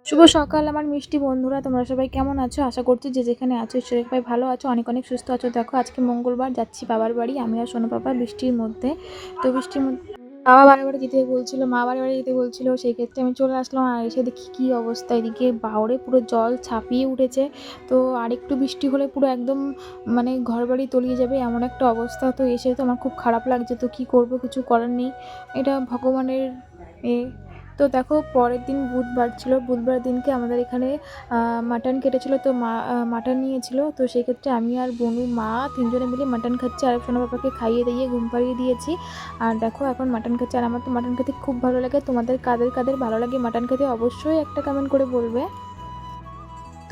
শুভ সকাল আমার মিষ্টি বন্ধুরা, তোমরা সবাই কেমন আছো? আশা করছি যে যেখানে আছো ঈশ্বরের কৃপায় ভালো আছো, অনেক অনেক সুস্থ আছো। দেখো আজকে মঙ্গলবার, যাচ্ছি বাবার বাড়ি আমি আর সোনু পাপা বৃষ্টির মধ্যে। তো বৃষ্টির মধ্যে বাবা বারে বারে যেতে বলছিল, মা বারে বারে যেতে বলছিল, সেই ক্ষেত্রে আমি চলে আসলাম। আর এসে দেখি কী অবস্থা, এদিকে বাওরে পুরো জল ছাপিয়ে উঠেছে। তো আরেকটু বৃষ্টি হলে পুরো একদম মানে ঘর বাড়ি তলিয়ে যাবে এমন একটা অবস্থা। তো এসে তো আমার খুব খারাপ লাগছে, তো কী করব, কিছু করার নেই, এটা ভগবানের এ। তো দেখো পরের দিন বুধবার ছিল, বুধবার দিনকে আমাদের এখানে মাটন কেটেছিল। তো মা মাটন নিয়েছিল, তো সেক্ষেত্রে আমি আর বনু মা তিনজনে মিলে মাটন খাচ্ছি, আর সোনা বাবাকে খাইয়ে দিয়ে ঘুম পাড়িয়ে দিয়েছি। আর দেখো এখন মাটন খাচ্ছি, আর আমার তো মাটন খেতে খুব ভালো লাগে। তোমাদের কাদের কাদের ভালো লাগে মাটন খেতে অবশ্যই একটা কমেন্ট করে বলবে।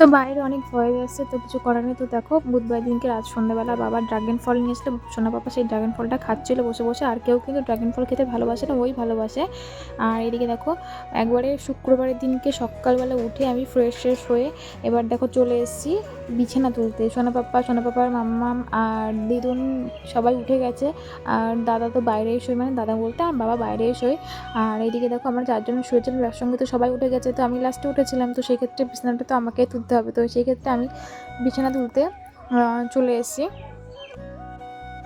তো বাইরে অনেক ভয়েস আসছে, তো কিছু করার নেই। তো দেখো বুধবার দিনকে রাত সন্ধ্যাবেলা বাবা ড্রাগন ফল নিয়ে আসলে সোনা পাপা সেই ড্রাগন ফলটা খাচ্ছিল বসে বসে। আর কেউ কিন্তু ড্রাগন ফল খেতে ভালোবাসে না, ওই ভালোবাসে। আর এদিকে দেখো একবারে শুক্রবারের দিনকে সকালবেলা উঠে আমি ফ্রেশ হয়ে এবার দেখো চলে এসেছি বিছানা তুলতে। সোনা পাপার মাম্মাম আর দিদুন সবাই উঠে গেছে, আর দাদা তো বাইরে শোয়, মানে দাদা বলতে আমার বাবা বাইরে শোয়। আর এইদিকে দেখো আমরা চারজন শুয়েছিলাম একসঙ্গে, তো সবাই উঠে গেছে, তো আমি লাস্টে উঠেছিলাম। তো সেই ক্ষেত্রে বিছানাটা তো আমাকে তুলতে হবে, তো সেই ক্ষেত্রে আমি বিছানা তুলতে চলে এসেছি।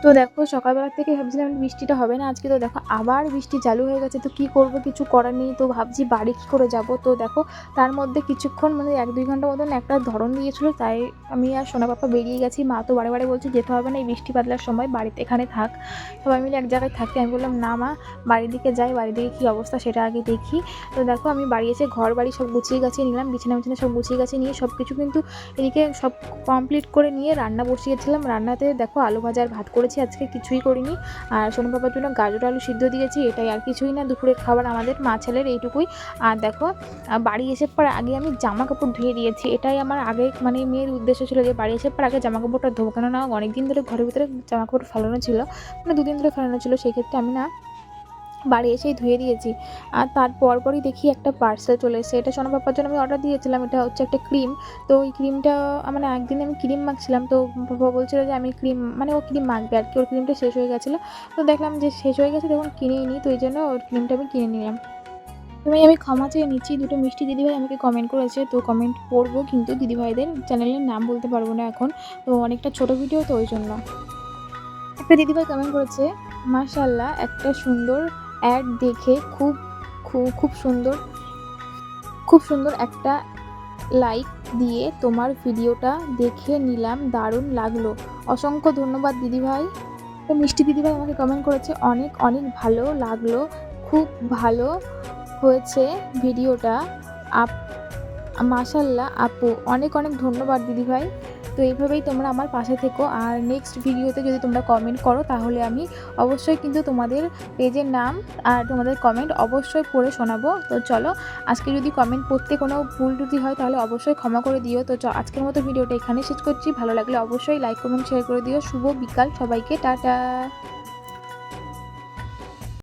তো দেখো সকালবেলা থেকে ভাবছিলাম বৃষ্টিটা হবে না আজকে, তো দেখো আবার বৃষ্টি চালু হয়ে গেছে। তো কী করব, কিছু করার নেই। তো ভাবছি বাড়ি কী করে যাব। তো দেখো তার মধ্যে কিছুক্ষণ মানে 1-2 ঘন্টা মতন একটা ধরন দিয়েছিল, তাই আমি আর সোনা পাপা বেরিয়ে গেছি। মা তো বারে বারে বলছে যেতে হবে না, এই বৃষ্টি বাদলার সময় বাড়িতে এখানে থাক, সবাই মিলে এক জায়গায় থাকতে। আমি বললাম না মা, বাড়ির দিকে যাই, বাড়ির দিকে কী অবস্থা সেটা আগে দেখি। তো দেখো আমি বাড়ি এসে ঘর বাড়ি সব গুছিয়ে গাছিয়ে নিলাম, বিছানা সব গুছিয়ে গাছিয়ে নিয়ে সব কিছু কিন্তু এদিকে সব কমপ্লিট করে নিয়ে রান্না বসিয়েছিলাম। রান্নাতে দেখো আলু ভাজা আর ভাত করেছি, আজকে কিছুই করিনি। আর সোনু পাপার জন্য গাজর আলু সিদ্ধ দিয়েছি, এটাই, আর কিছুই না। দুপুরের খাবার আমাদের মা ছেলের এইটুকুই। আর দেখো বাড়ি এসে পর আগে আমি জামা কাপড় ধুয়ে দিয়েছি, এটাই আমার আগে মানে মেয়ের উদ্দেশ্য ছিল যে বাড়ি এসে পর আগে জামা কাপড়টা ধোবো, কেননা অনেকদিন ধরে ঘরের ভিতরে জামা কাপড় ফেলানো ছিল, মানে 2 দিন ধরে ফেলানো ছিল। সেক্ষেত্রে আমি না বাড়ি এসেই ধুয়ে দিয়েছি। আর তার পরপরই দেখি একটা পার্সেল চলে এসেছে, এটা সোনা পাপার জন্য আমি অর্ডার দিয়েছিলাম। এটা হচ্ছে একটা ক্রিম। তো ওই ক্রিমটা মানে একদিন আমি ক্রিম মাখছিলাম, তো পাপা বলছিল যে আমি ক্রিম মানে ও ক্রিম মাখবে আর কি, ওর ক্রিমটা শেষ হয়ে গেছিলো। তো দেখলাম যে শেষ হয়ে গেছে, তখন কিনেই নিই, তো এই জন্য ওর ক্রিমটা আমি কিনে নিলাম। আমি ক্ষমা চেয়ে নিচ্ছি, দুটো মিষ্টি দিদিভাই আমাকে কমেন্ট করেছে, তো কমেন্ট পড়বো কিন্তু দিদিভাইদের চ্যানেলের নাম বলতে পারবো না এখন, তো অনেকটা ছোটো ভিডিও তো ওই জন্য। একটা দিদিভাই কমেন্ট করেছে, মাশাআল্লাহ একটা সুন্দর অ্যাড দেখে খুব সুন্দর, খুব সুন্দর একটা লাইক দিয়ে তোমার ভিডিওটা দেখে নিলাম, দারুণ লাগলো, অসংখ্য ধন্যবাদ দিদিভাই। তো মিষ্টি দিদিভাই আমাকে কমেন্ট করেছে, অনেক অনেক ভালো লাগলো, খুব ভালো হয়েছে ভিডিওটা, আপ মাশাআল্লাহ আপু, অনেক অনেক ধন্যবাদ দিদিভাই। তো এইভাবেই তোমরা আমার পাশে থেকো, আর নেক্সট ভিডিওতে যদি তোমরা কমেন্ট করো তাহলে আমি অবশ্যই কিন্তু তোমাদের পেজের নাম আর তোমাদের কমেন্ট অবশ্যই পড়ে শোনাবো। তো চলো আজকে যদি কমেন্ট পড়তে কোনো ভুল ত্রুটি হয় তাহলে অবশ্যই ক্ষমা করে দিও। তো আজকের মতো ভিডিওটা এখানে শেষ করছি, ভালো লাগলে অবশ্যই লাইক কমেন্ট শেয়ার করে দিও। শুভ বিকাল সবাইকে, টাটা।